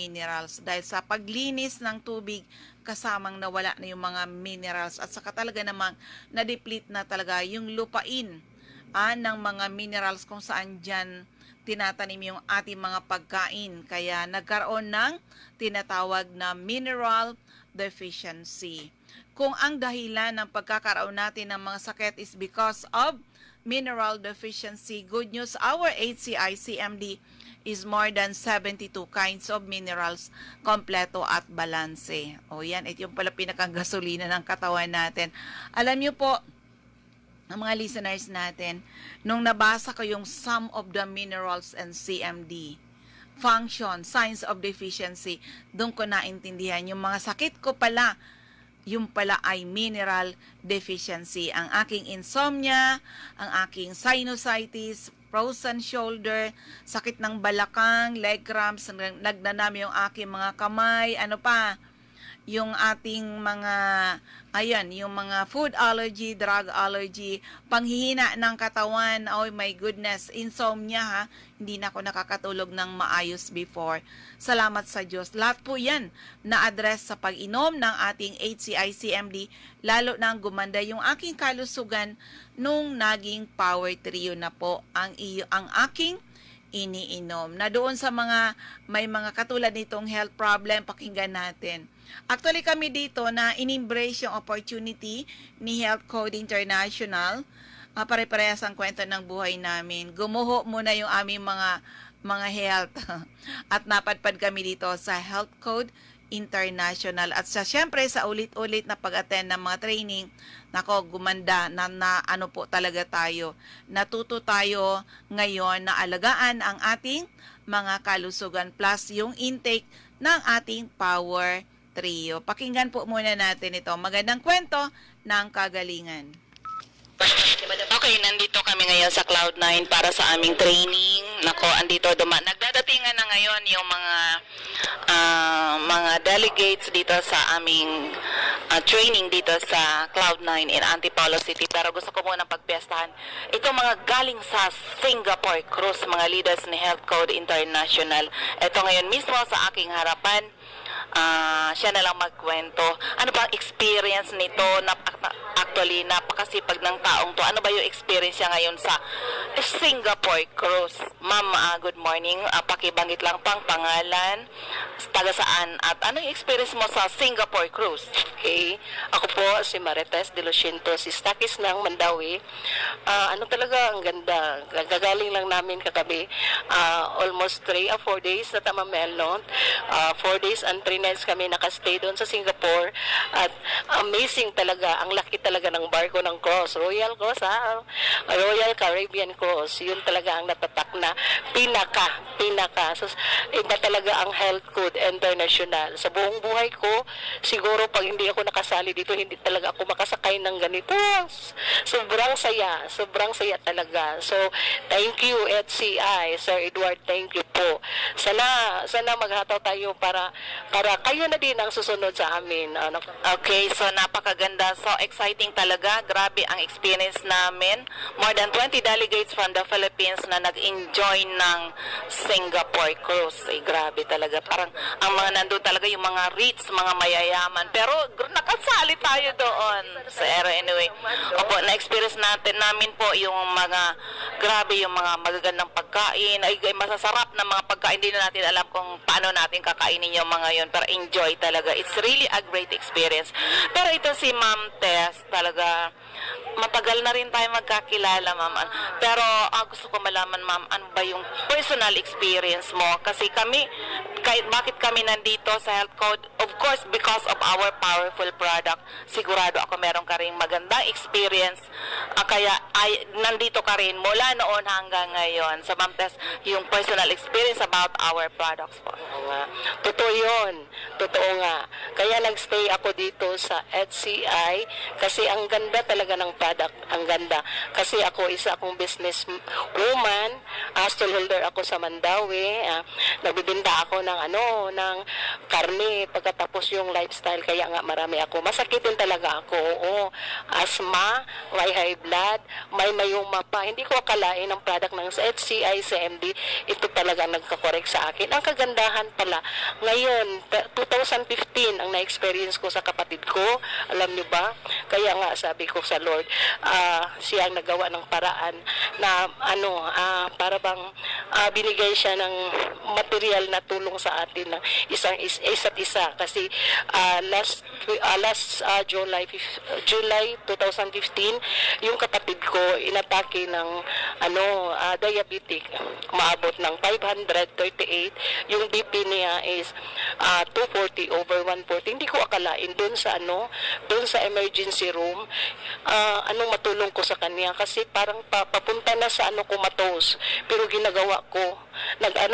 minerals dahil sa paglinis ng tubig kasamang nawala na yung mga minerals at saka talaga namang na-deplete na talaga yung lupain ng mga minerals kung saan dyan tinatanim yung ating mga pagkain. Kaya nagkaroon ng tinatawag na mineral deficiency. Kung ang dahilan ng pagkakaroon natin ng mga sakit is because of mineral deficiency, good news, our HCI-CMD is more than 72 kinds of minerals, kompleto at balanse. O yan, ito yung pala pinakang gasolina ng katawan natin. Alam niyo po, ang mga listeners natin, nung nabasa ko yung Sum of the Minerals and CMD, Function, Signs of Deficiency, doon ko naintindihan yung mga sakit ko pala, yung pala ay mineral deficiency. Ang aking insomnia, ang aking sinusitis, frozen shoulder, sakit ng balakang, leg cramps, nagnanami yung aking mga kamay, ano pa, yung ating mga, yung mga food allergy, drug allergy, panghihina ng katawan, oh my goodness, insomnia ha, hindi na ako nakakatulog ng maayos before. Salamat sa Diyos. Lahat po yan na-address sa pag-inom ng ating HCI-CMD, lalo na gumanda yung aking kalusugan nung naging power trio na po ang aking iniinom. Na doon sa mga may mga katulad nitong health problem, pakinggan natin. Actually kami dito na in-embrace yung opportunity ni Health Code International. Pare-parehas ang kwento ng buhay namin. Gumuho muna yung aming mga health at napadpad kami dito sa Health Code International at syempre sa ulit-ulit na pag-attend ng mga training, nako gumanda na ano po talaga tayo. Natuto tayo ngayon na alagaan ang ating mga kalusugan plus yung intake ng ating power trio. Pakinggan po muna natin ito. Magandang kwento ng kagalingan. Okay, nandito kami ngayon sa Cloud9 para sa aming training. Nako, andito nagdadatingan na ngayon yung mga delegates dito sa aming training dito sa Cloud9 in Antipolo City. Pero gusto ko muna pagpiestahan itong mga galing sa Singapore Cruise, mga leaders ni Health Code International. Ito ngayon mismo sa aking harapan. Siya na lang magkwento. Ano ba ang experience nito? Actually, napakasipag ng taong to. Ano ba yung experience niya ngayon sa Singapore Cruise? Ma'am, good morning. Pakibanggit lang pang pangalan, taga saan, at ano yung experience mo sa Singapore Cruise? Okay. Ako po si Marites de Luciento, si Stockist ng Mandawi. Ano talaga, ang ganda. Gagaling lang namin kagabi. Almost 3 or 4 days na tamamelon. 4 days and 3 nights kami nakastay doon sa Singapore. At amazing talaga. Ang laki talaga ng barko ng Cross. Royal Cross, Royal Caribbean Cross. Yun talaga ang natatak na pinaka. So, iba talaga ang Health Code International. Sa buong buhay ko, siguro pag hindi ako nakasali dito, hindi talaga ako makasakay ng ganito. Sobrang saya talaga. So, thank you HCI, Sir Edward, thank you po. Sana maghataw tayo para kayo na din ang susunod sa amin. Okay, so napakaganda. So exciting talaga. Grabe ang experience namin. More than 20 delegates from the Philippines na nag-enjoy ng Singapore Cruise. Grabe talaga. Parang ang mga nandun talaga yung mga rich, mga mayayaman. Pero nakasali tayo doon. So anyway, opo, na-experience namin po yung grabe yung mga magagandang pagkain. Ay masasarap na mga pagkain. Hindi na natin alam kung paano natin kakainin yung mga yun. Pero enjoy talaga. It's really a great experience. Pero ito si Ma'am Tess, talaga matagal na rin tayo magkakilala, ma'am. Pero gusto ko malaman, ma'am, ano ba yung personal experience mo? Kasi bakit kami nandito sa Health Code? Of course, because of our powerful product. Sigurado ako meron ka rin magandang experience. Kaya nandito ka rin mula noon hanggang ngayon. So, ma'am Tess, yung personal experience about our products po. Totoo yun. Totoo nga. Kaya nagstay ako dito sa HCI kasi ang ganda talaga talaga ng product, ang ganda. Kasi ako, isa akong business woman, stallholder ako sa Mandawi, nagbibinda ako ng ng karne, pagkatapos yung lifestyle, kaya nga marami ako. Masakit din talaga ako, oo. Asthma, may high blood, may mayoma pa. Hindi ko akalain ang product ng HCI-CMD, ito talaga nagkakorek sa akin. Ang kagandahan pala, ngayon, 2015 ang na-experience ko sa kapatid ko, alam niyo ba? Kaya nga sabi ko sa Lord, siya ang nagawa ng paraan na para bang binigay siya ng material na tulong sa atin ng isa't isa kasi last July 2015 yung kapatid ko inatake ng diabetic, maabot ng 538, yung BP niya is 240/140. Hindi ko akalain doon sa emergency room matulong ko sa kanya kasi parang papunta na sa comatose, pero ginagawa ko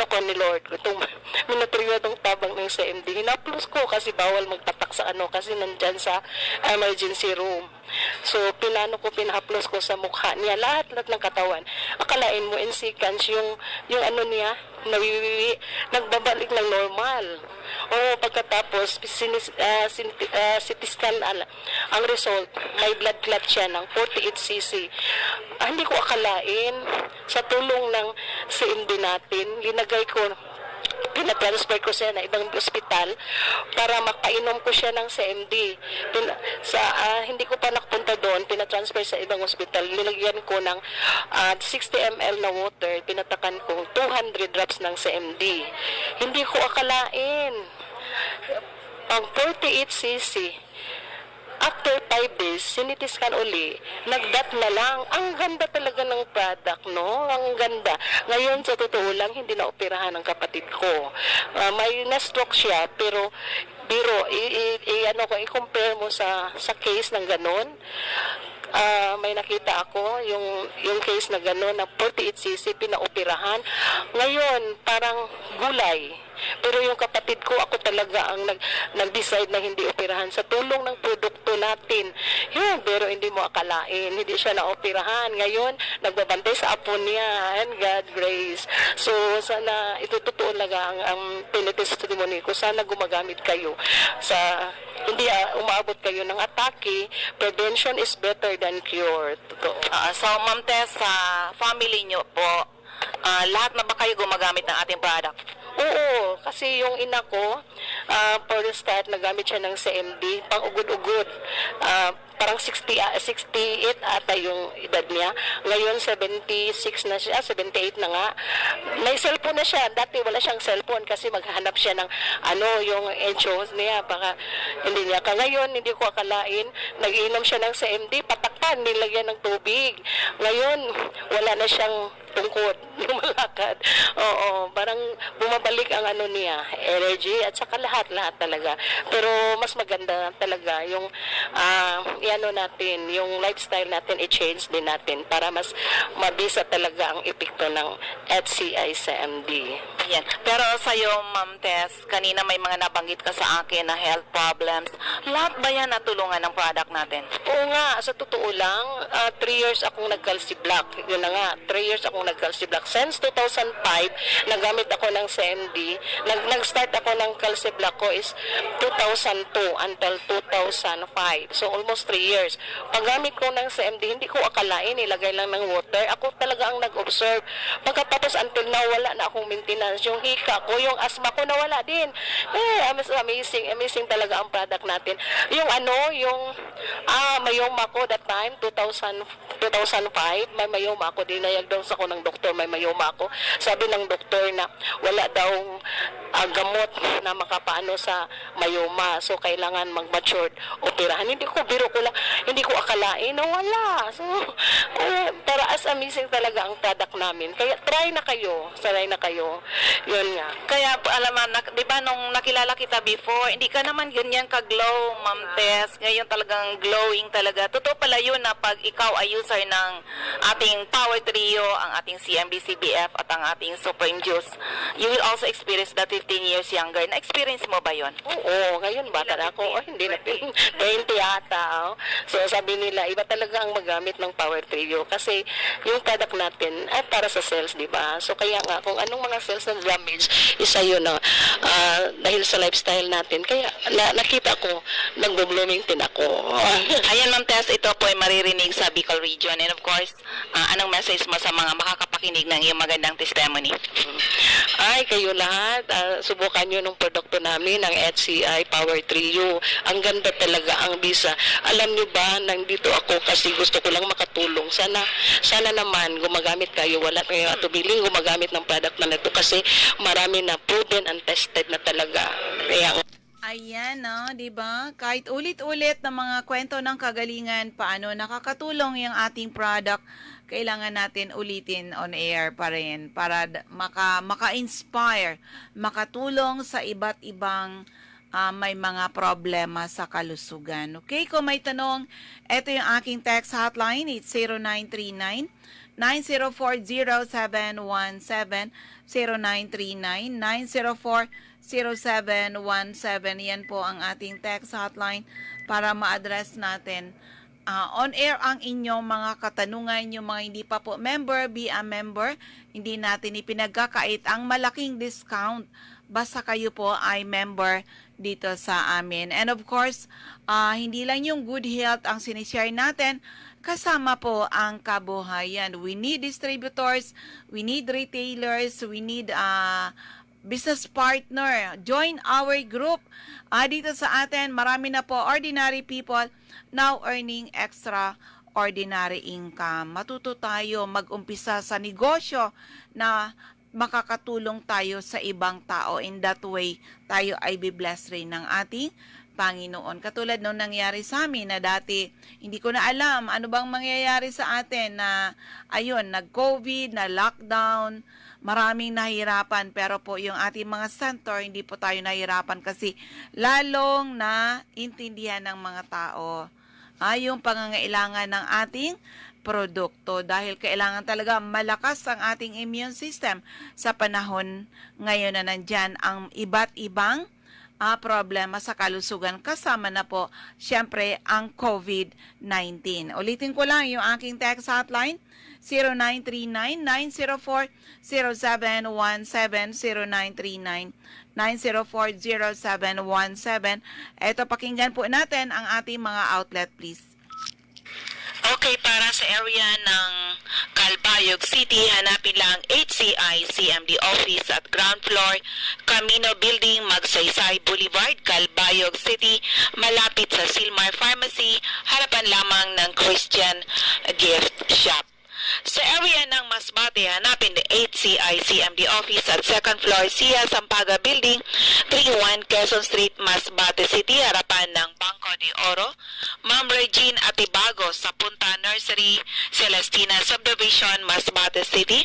ko ni Lord itong minatriya tong tabang ng CMD, hinaplos ko kasi bawal magpatak sa kasi nandyan sa emergency room. So pinahaplos ko sa mukha niya lahat ng katawan. Akalain mo in seconds yung niya nawiwiwi, nagbabalik ng normal. Pagkatapos CT scan ang result, may blood clot siya ng 48 cc. Hindi ko akalain sa tulong ng CMD natin, pinatransfer ko siya na ibang ospital para makainom ko siya ng CMD. Hindi ko pa nakapunta doon, pinatransfer sa ibang ospital. Nilagyan ko ng 60 ml na water, pinatakan ko 200 drops ng CMD. Hindi ko akalain ang 48 cc. After 5 days, sinitiskan uli, nagdat na lang. Ang ganda talaga ng product, no? Ang ganda. Ngayon, sa totoo lang, hindi na operahan ng kapatid ko. May na-stroke siya, pero i-compare mo sa case ng ganon. May nakita ako yung case na gano'n na 48cc pinaoperahan. Ngayon, parang gulay. Pero yung kapatid ko, ako talaga ang nag-decide na hindi operahan sa tulong ng produkto natin. Pero hindi mo akalain, hindi siya na-operahan. Ngayon, nagbabantay sa apo niya, and God grace. So, sana, ito totoo talaga ang pinitestimony ko. Sana gumagamit kayo hindi umaabot kayo ng atake. Prevention is better than cure. Totoo. So, Ma'am Tess, sa family nyo po, lahat na ba kayo gumagamit ng ating product? Oo, kasi yung ina ko, for the start, nagamit siya ng CMD, pang ugod-ugod. Parang 68 ata yung edad niya. Ngayon, 76 na siya, 78 na nga. May cellphone na siya. Dati wala siyang cellphone kasi maghahanap siya ng yung enchos niya. Baka hindi niya. Ngayon, hindi ko akalain, nag-iinom siya ng CMD, patakpan, nilagyan ng tubig. Ngayon, wala na siyang tungkod, lumalakad. Oo, parang bumabalik ang niya, energy at saka lahat talaga. Pero mas maganda talaga yung natin, yung lifestyle natin i-change din natin para mas mabisa talaga ang epekto ng HCI-CMD. Yan. Pero sa'yo, Ma'am Tess, kanina may mga nabanggit ka sa akin na health problems. Lahat ba yan natulungan ng product natin? Oo nga, sa totoo lang, 3 years akong nag-calci block. Yun na nga, 3 years akong nag-calci block. Since 2005, nagamit ako ng CMD. Nag-start ako ng calci block ko is 2002 until 2005. So, almost 3 years. Paggamit ko ng CMD, hindi ko akalain, ilagay lang ng water. Ako talaga ang nag-observe. Pagkatapos until now, wala na akong maintenance. Yung hika ko, yung asthma ko, nawala din. Amazing talaga ang product natin. Yung mayoma ko that time, 2005, may mayoma ako, dinayagdose ako ng doktor, may mayoma ako. Sabi ng doktor na wala daw gamot na makapaano sa mayoma. So, kailangan mag-matured operahan. Biro ko lang, hindi ko akalain na wala. So, para as amazing talaga ang product namin. Kaya, try na kayo. Yun nga. Kaya, di ba nung nakilala kita before, hindi ka naman ganyan ka-glow, Ma'am Tess. Ngayon talagang glowing talaga. Totoo pala yun na pag ikaw ay user ng ating Power Trio, ang ating CMB, CBF, at ang ating Supreme Juice, you will also experience that 15 years younger. Na-experience mo ba yon? Oo, ngayon bata na ako. Oh, hindi na 20 yata. Oh. So sabi nila, iba talaga ang magamit ng power trio kasi yung product natin ay para sa cells, di ba? So kaya nga, kung anong mga cells na damage, isa yun na dahil sa lifestyle natin. Kaya nakita ko, nag-blooming din ako. Ayan, Ma'am Tess, ito po ay maririnig sa Bicol Region. And of course, anong message mo sa mga makakapakinig ng iyong magandang testimony? Ay, kayo lahat, subukan nyo ng produkto namin, ang HCI Power Trio. Ang ganda talaga ang bisa. Alam nyo ba, nandito ako kasi gusto ko lang makatulong. Sana naman gumagamit kayo, wala kayo atubiling gumagamit ng product na ito kasi marami na proven and tested na talaga. Kaya Ayan, no, 'di ba? Kahit ulit-ulit na mga kwento ng kagalingan, paano nakakatulong yung ating product, kailangan natin ulitin on air pa rin para maka-inspire, makatulong sa iba't ibang may mga problema sa kalusugan. Okay, kung may tanong, ito yung aking text hotline, it's 0939 9040717, 0939 9040717. Yan po ang ating text hotline para ma-address natin. On air ang inyong mga katanungan, yung mga hindi pa po member, be a member. Hindi natin ipinagkakait ang malaking discount basta kayo po ay member dito sa amin. And of course, hindi lang yung good health ang sinishare natin, kasama po ang kabuhayan. We need distributors, we need retailers, we need business partner. Join our group. Dito sa atin, marami na po ordinary people now earning extraordinary income. Matuto tayo mag-umpisa sa negosyo na makakatulong tayo sa ibang tao. In that way, tayo ay be-blessed rin ng ating Panginoon. Katulad nung nangyari sa amin na dati, hindi ko na alam ano bang mangyayari sa atin na, ayun, nag-COVID, na lockdown, maraming nahirapan. Pero po yung ating mga center, hindi po tayo nahirapan kasi lalong na intindihan ng mga tao yung pangangailangan ng ating produkto dahil kailangan talaga malakas ang ating immune system sa panahon ngayon na nandyan ang iba't ibang problema sa kalusugan, kasama na po syempre ang COVID-19. Ulitin ko lang yung aking text hotline 0939-904-0717, 0939-904-0717. Ito, pakinggan po natin ang ating mga outlet, please. Okay, para sa area ng Calbayog City, hanapin lang HCI-CMD office at ground floor, Camino Building, Magsaysay Boulevard, Calbayog City, malapit sa Silmar Pharmacy, harapan lamang ng Christian Gift Shop. Sa area ng Masbate, hanapin the HCI-CMD office at second floor, Sia Sampaga Building, 31 Quezon Street, Masbate City, harapan ng Banco de Oro. Ma'am Regine Atibago sa Punta Nursery, Celestina Subdivision, Masbate City.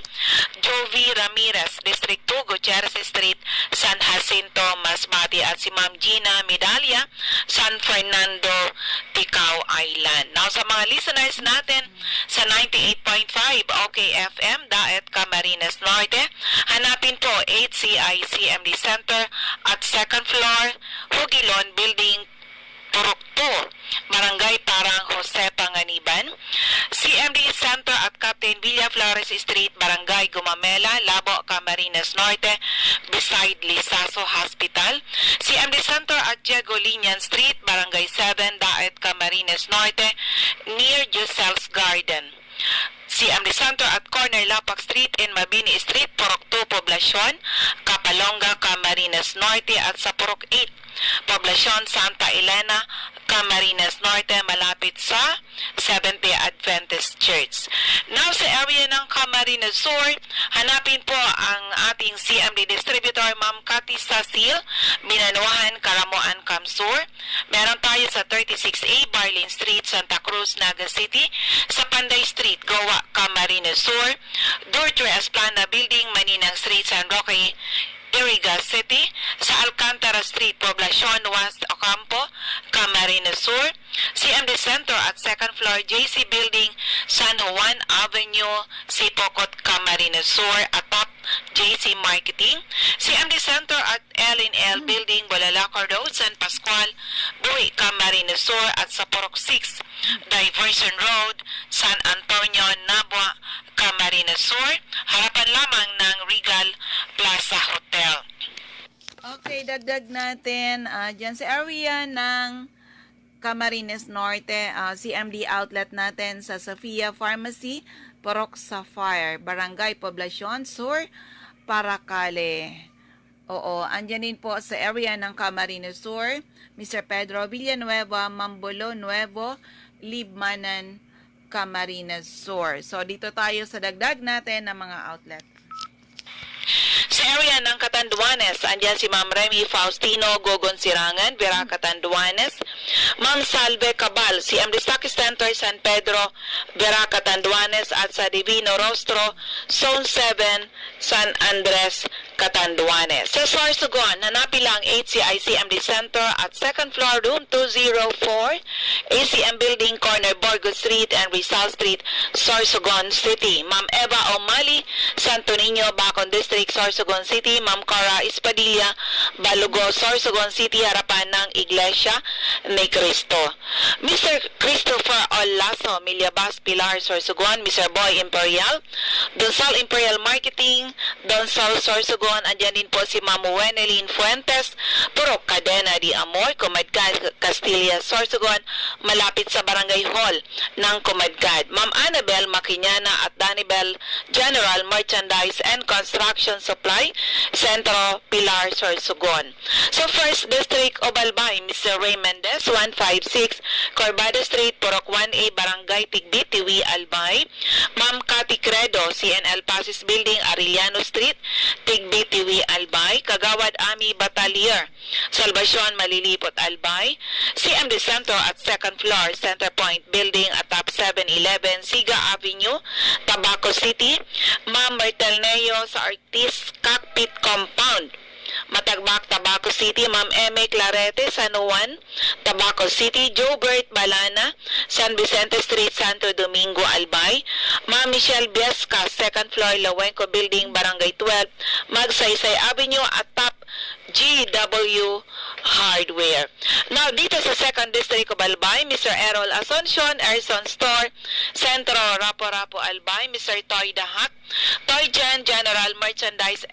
Jovi Ramirez, District 2, Gutierrez Street, San Jacinto, Masbate, at si Ma'am Gina Medalla, San Fernando, Ticao Island. Now, sa mga listeners natin sa 98.5 OKFM, Daet, Camarines Norte, hanapin po HCI-CMD Center at second floor, Hugilon Building, Purok 2, Barangay Parang Jose Panganiban. CMD Center at Captain Villa Flores Street, Barangay Gumamela, Labo, Camarines Norte, beside Lisaso Hospital. CMD Center at Diego Linian Street, Barangay 7, Daet, Camarines Norte, near Giselle's Garden. CMD Center at corner Lapak Street and Mabini Street, Purok 2, Poblacion, Kapalonga, Camarines Norte, at sa Purok 8, Poblacion, Santa Elena, Camarines Norte, malapit sa Seventh-day Adventist Church. Now, sa area ng Camarines Sur, hanapin po ang ating CMD distributor, Ma'am Cathy Sasil, Minanuahan, Karamoan, Kamsur. Meron tayo sa 36A, Barlin Street, Santa Cruz, Naga City, sa Panday Street, Goa, Camarines Sur, Dortre Esplana Building, Maninang Street, San Roque, Iriga City, sa Alcantara Street, Poblacion, West Ocampo, Camarines Camarines Sur, CMD Center at second floor JC Building, San Juan Avenue, Sipocot, Camarines Sur, atop JC Marketing, CMD Center at L&L Building, Bulalacor Road, San Pascual, Buhi, Camarines Sur, at sa Porok 6, Diversion Road, San Antonio, Nabua, Camarines Sur, harapan lamang ng Regal Plaza Hotel. Okay, dagdag natin dyan sa area ng Camarines Norte, CMD outlet natin sa Sofia Pharmacy, Porok Sapphire, Barangay Poblacion Sur, Paracale. Oo, andyan din po sa area ng Camarines Sur, Mr. Pedro Villanueva, Mambulo Nuevo, Libmanan, Camarines Sur. So, dito tayo sa dagdag natin ng mga outlet. Sa area ng Catanduanes, andyan si Ma'am Remy Faustino Gogon Sirangan, Vera Catanduanes, Ma'am Salve Cabal, CMD Stockist Center, San Pedro, Vera Catanduanes, at sa Divino Rostro, Zone 7, San Andres, Catanduanes. Sa Sorsogon, hanapin lang HCI-CMD Center at second floor, room 204, ACM Building, corner Borgo Street and Rizal Street, Sorsogon City. Ma'am Eva O'Malley, Santo Niño, Bacon District, Sorsogon City. Ma'am Cora Espadilla, Balugo, Sorsogon City, harapan ng Iglesia ni Cristo. Mr. Christopher Olaso, Miliabas, Pilar, Sorsogon. Mr. Boy Imperial, Donsal Imperial Marketing, Donsal, Sorsogon. Andyan din po si Ma'am Wenelin Fuentes, Purok Cadena di Amor, Comadcad, Castilla, Sorsogon, malapit sa Barangay Hall ng Comadcad. Ma'am Annabel Maquiñana at Danibel General Merchandise and Construction Supply, Centro, Pilar, Sorsogon. So, First District of Albay, Mr. Ray Mendez, 156, Corbada Street, Purok 1A, Barangay Tigbi, Tiwi, Albay. Ma'am Cathy Credo, CNL Pasis Building, Arellano Street, Tigbi, Tiwi, Albay. Kagawad Ami Batalier, Salvacion, Malilipot, Albay. CMD Center at second floor, Center Point Building at top 711, Siga Avenue, Tabaco City. Ma'am Bertelneo sa Artist Cockpit Compound, Matagbak, Tabaco City. Ma'am Eme Clarete, San Juan, Tabaco City. Jobert Balana, San Vicente Street, Santo Domingo, Albay. Ma'am Michelle Biesca, second floor, Lawenco Building, Barangay 12, Magsaysay Avenue at top GW Hardware. Now, dito sa 2nd District of Albay, Mr. Errol Asuncion, Erson Store, Centro, Rapo-Rapo, Albay. Mr. Toy Dahak, Toy General Merchandise,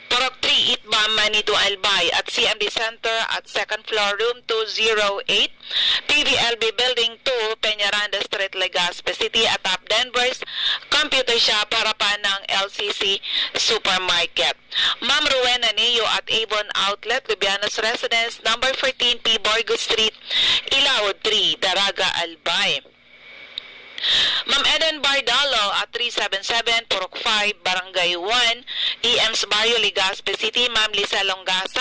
Porok 3, Itba, Manito, Albay, at CMD Center at second floor, room 208, PVLB Building 2, Peñaranda Street, Legazpi City, at top Denver's Computer Shop, harapan ng LCC Supermarket. Ma'am Rowena Neo at Avon Outlet, Lubianos Residence, number 14P, Borgo Street, Ilaw 3, Daraga, Albay. Ma'am Eden Bardalo at 377, Purok 5, Barangay 1, EM's Barrio, Legazpi City. Ma'am Lisa Longasa,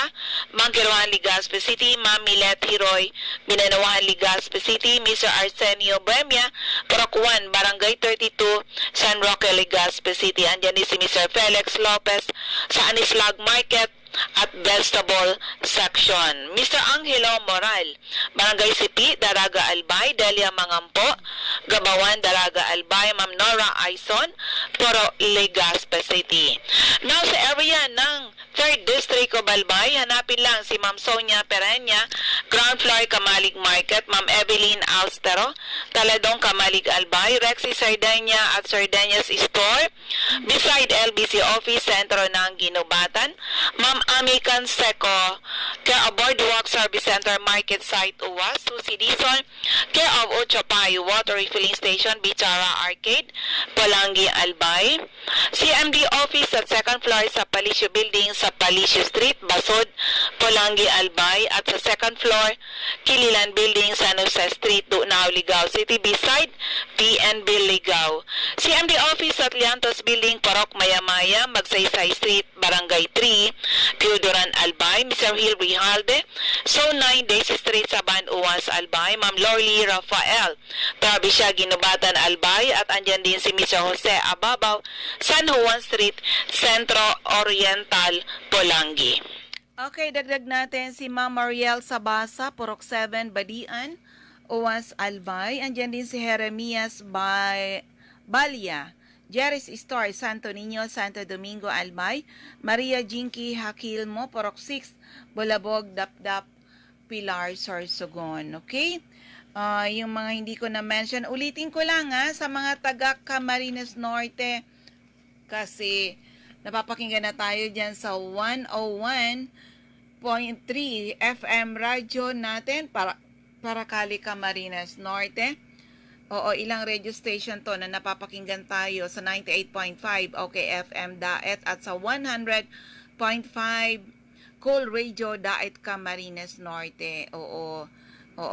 Mangkiruan, Legazpi City. Ma'am Milet Hiroy, Binanawahan, Legazpi City. Mr. Arsenio Bremia, Purok 1, Barangay 32, San Roque, Legazpi City. Andyan din si Mr. Felix Lopez sa Anislag Market at Vegetable Section. Mr. Angelo Moral, Barangay Sipi, Daraga, Albay. Delia Mangampo, Gabawan, Daraga, Albay. Ma'am Nora Aison, Puro, Legazpi City. Now, sa area ng 3rd District of Albay, hanapin lang si Ma'am Sonia Perenya, ground floor, Kamalig Market. Ma'am Evelyn Alstero, Taladong, Kamalig, Albay. Rexy Sardenia at Sardinas Store, beside LBC Office, sentro ng Ginubatan. Ma'am Ami Canseco, care of Boardwalk Service Center, Market Site, Uwas. Susi Dizon, care of Uchapay Water Refilling Station, Bichara Arcade, Palangi, Albay. CMD Office at second floor sa Palicio Building sa Palicio Street, Basod, Palangi, Albay. At sa second floor, Kililan Building, San Jose Street, Dunao, Ligao City, beside PNB, Ligao. CMD Office at Liantos Building, Porok, Maya-Maya, Magsaysay Street, Barangay 3, Piodoran, Albay. Mr. Hill Rijalde, Zone 9, Daisy Street, Saban, Uwas, Albay. Ma'am Lorly Rafael, Provincia, Ginubatan, Albay. At andyan din si Mr. Jose Ababaw, San Juan Street, Centro Oriental, Polangi. Okay, dagdag natin si Ma'am Mariel Sabasa, Purok 7, Badian, Uwas Albay. Andyan din si Jeremias Balya, Jerry's Store, Santo Niño, Santo Domingo, Albay. Maria Jinky Hakilmo, Purok 6, Bulabog, Dapdap, Pilar, Sorsogon. Okay? Yung mga hindi ko na-mention, ulitin ko lang sa mga taga Camarines Norte, kasi napapakinggan na tayo dyan sa 101.3 FM radyo natin para Cali, Camarines Norte. Oo, ilang radio station to na napapakinggan tayo sa 98.5 OK FM Daet at sa 100.5 Cool Radio Daet Camarines Norte. Oo,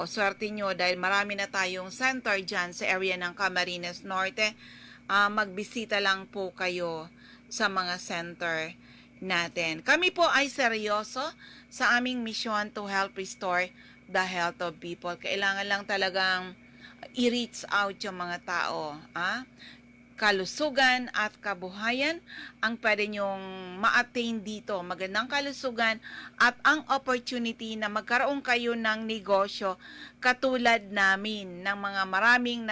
swerte nyo dahil marami na tayong center dyan sa area ng Camarines Norte. Magbisita lang po kayo sa mga center natin. Kami po ay seryoso sa aming mission to help restore the health of people. Kailangan lang talagang i-reach out yung mga tao. Kalusugan at kabuhayan ang pwede nyong ma-attain dito. Magandang kalusugan at ang opportunity na magkaroon kayo ng negosyo katulad namin ng mga maraming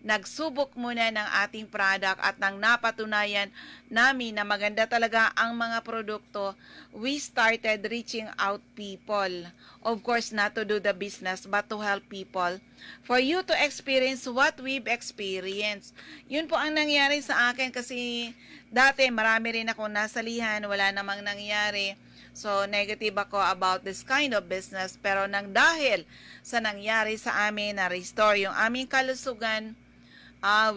nagsubok muna ng ating product at nang napatunayan namin na maganda talaga ang mga produkto, we started reaching out people. Of course, not to do the business, but to help people. For you to experience what we've experienced. Yun po ang nangyari sa akin kasi dati marami rin akong nasalihan, wala namang nangyari. So, negative ako about this kind of business. Pero nang dahil sa nangyari sa amin na restore yung aming kalusugan,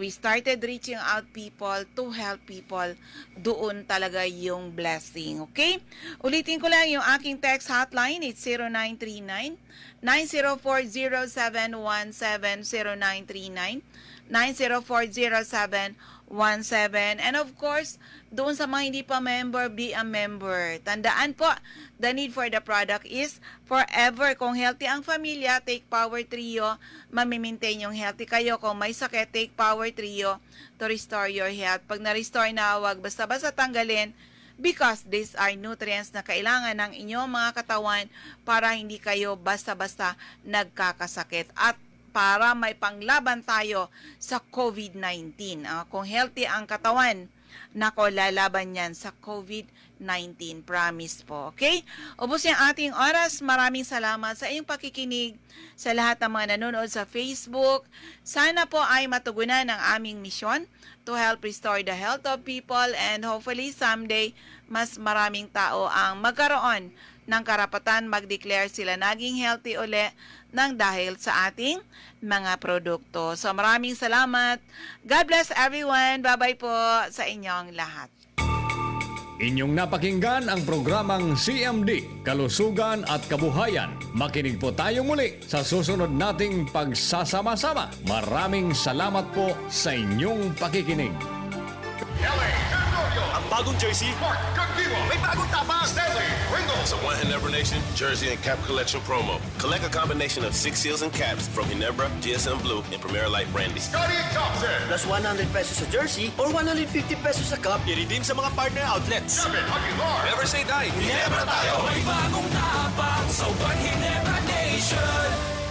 we started reaching out people to help people. Doon talaga yung blessing. Okay? Ulitin ko lang yung aking text hotline. It's 0939-9040717. 0939-9040717. And of course, doon sa mga hindi pa member, be a member. Tandaan po, the need for the product is forever. Kung healthy ang pamilya, take Power Trio, mamimaintain yung healthy kayo. Kung may sakit, take Power Trio to restore your health. Pag na-restore na, wag basta-basta tanggalin because these are nutrients na kailangan ng inyong mga katawan para hindi kayo basta-basta nagkakasakit. At para may panglaban tayo sa COVID-19. Kung healthy ang katawan, nako, lalaban yan sa COVID-19. Promise po. Okay? Ubos yung ating oras. Maraming salamat sa iyong pakikinig sa lahat ng mga nanonood sa Facebook. Sana po ay matugunan ang aming misyon to help restore the health of people and hopefully someday mas maraming tao ang magkaroon ng karapatan mag-declare sila naging healthy uli nang dahil sa ating mga produkto. So maraming salamat. God bless everyone. Bye-bye po sa inyong lahat. Inyong napakinggan ang programang CMD, Kalusugan at Kabuhayan. Makinig po tayo muli sa susunod nating pagsasama-sama. Maraming salamat po sa inyong pakikinig. Ang bagong jersey, may bagong tapas, Stanley, Ringo. It's a One Ginebra Nation jersey and cap collection promo. Collect a combination of 6 seals and caps from Ginebra, GSM Blue, and Premier Light Brandy. Scotty Thompson. Plus 100 pesos sa jersey or 150 pesos sa cup. I-redeem sa mga partner outlets. David Aguilar. Never say die. Ginebra tayo. May bagong tapak sa One Ginebra Nation.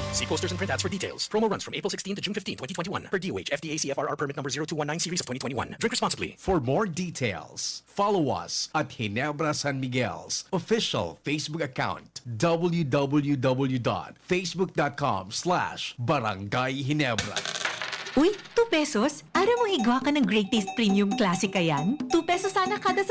See posters and print ads for details. Promo runs from April 16 to June 15, 2021. Per DOH, FDA CFRR permit number 0219 series of 2021. Drink responsibly. For more details, follow us at Ginebra San Miguel's official Facebook account, www.facebook.com/Barangay Ginebra. Uy, 2 pesos? Ara mo higwa ka ng Great Taste Premium Classic yan? 2 pesos sana kada